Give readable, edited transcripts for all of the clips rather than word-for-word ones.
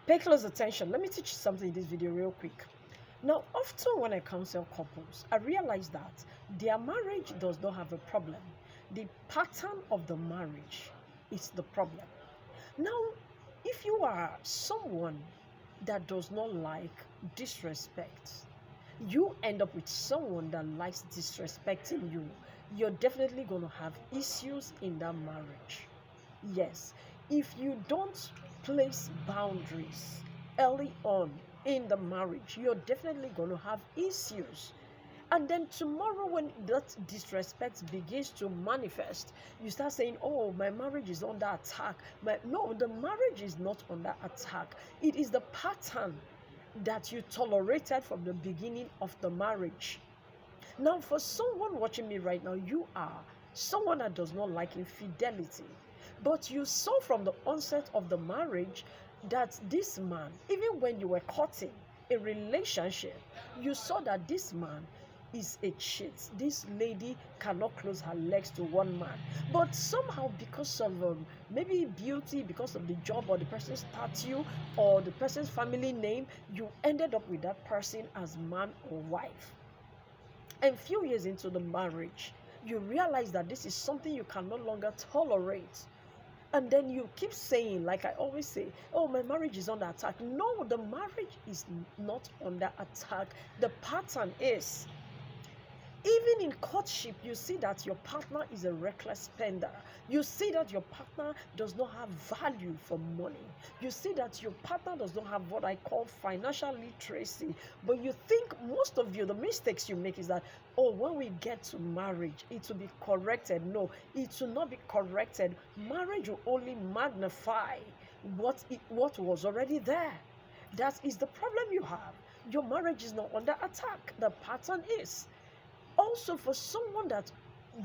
Pay close attention. Let me teach you something in this video real quick. Now, often when I counsel couples, I realize that their marriage does not have a problem. The pattern of the marriage is the problem. Now, if you are someone that does not like disrespect, you end up with someone that likes disrespecting you, you're definitely going to have issues in that marriage. Yes, if you don't place boundaries early on in the marriage, you're definitely going to have issues. And then tomorrow, when that disrespect begins to manifest, you start saying, oh, my marriage is under attack. No, the marriage is not under attack. It is the pattern that you tolerated from the beginning of the marriage. Now, for someone watching me right now, you are someone that does not like infidelity. But you saw from the onset of the marriage that this man, even when you were courting a relationship, you saw that this man is a cheat. This lady cannot close her legs to one man. But somehow, because of maybe beauty, because of the job or the person's tattoo or the person's family name, you ended up with that person as man or wife. And few years into the marriage, you realize that this is something you can no longer tolerate. And then you keep saying, like I always say, oh, my marriage is under attack. No, the marriage is not under attack. The pattern is. Even in courtship, you see that your partner is a reckless spender. You see that your partner does not have value for money. You see that your partner does not have what I call financial literacy. But you think, most of you, the mistakes you make is that, oh, when we get to marriage, it will be corrected. No, it will not be corrected. Marriage will only magnify what was already there. That is the problem you have. Your marriage is not under attack. The pattern is. Also, for someone that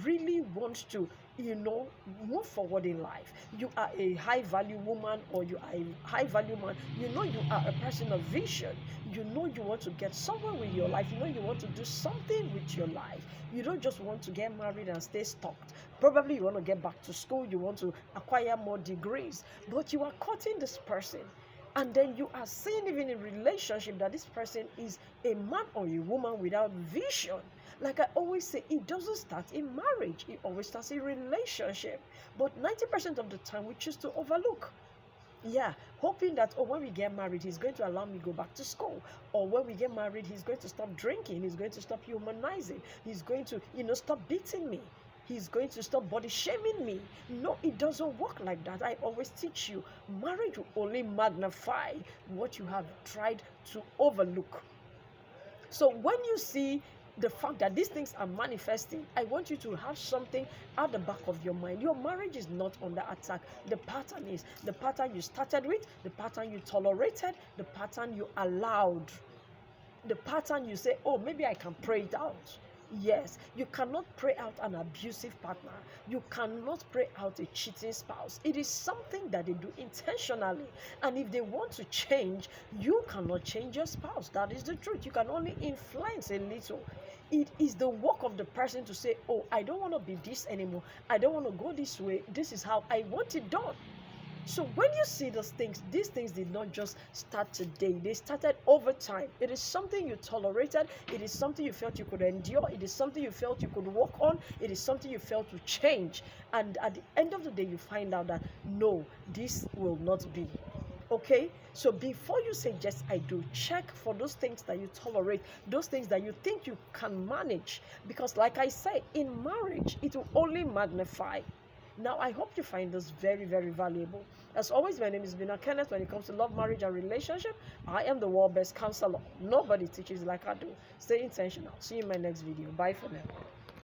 really wants to, move forward in life, you are a high value woman or you are a high value man, you are a person of vision, you want to get somewhere with your life, you want to do something with your life. You don't just want to get married and stay stuck. Probably you want to get back to school, you want to acquire more degrees, but you are courting this person. And then you are seeing, even in relationship, that this person is a man or a woman without vision. Like I always say, it doesn't start in marriage. It always starts in relationship. But 90% of the time, we choose to overlook. Yeah, hoping that, oh, when we get married, he's going to allow me to go back to school. Or when we get married, he's going to stop drinking. He's going to stop humanizing. He's going to, stop beating me. He's going to stop body shaming me. No, it doesn't work like that. I always teach you, marriage will only magnify what you have tried to overlook. So when you see the fact that these things are manifesting, I want you to have something at the back of your mind. Your marriage is not under attack. The pattern is. The pattern you started with, the pattern you tolerated, the pattern you allowed. The pattern you say, oh, maybe I can pray it out. Yes, you cannot pray out an abusive partner. You cannot pray out a cheating spouse. It is something that they do intentionally. And if they want to change, you cannot change your spouse. That is the truth. You can only influence a little. It is the work of the person to say, oh, I don't want to be this anymore. I don't want to go this way. This is how I want it done. So when you see these things did not just start today. They started over time. It is something you tolerated. It is something you felt you could endure. It is something you felt you could work on. It is something you felt to change. And at the end of the day, you find out that, no, this will not be. Okay? So before you say, yes, I do, check for those things that you tolerate, those things that you think you can manage. Because like I say, in marriage, it will only magnify. Now, I hope you find this very, very valuable. As always, my name is Bina Kenneth. When it comes to love, marriage, and relationship, I am the world best counselor. Nobody teaches like I do. Stay intentional. See you in my next video. Bye for now.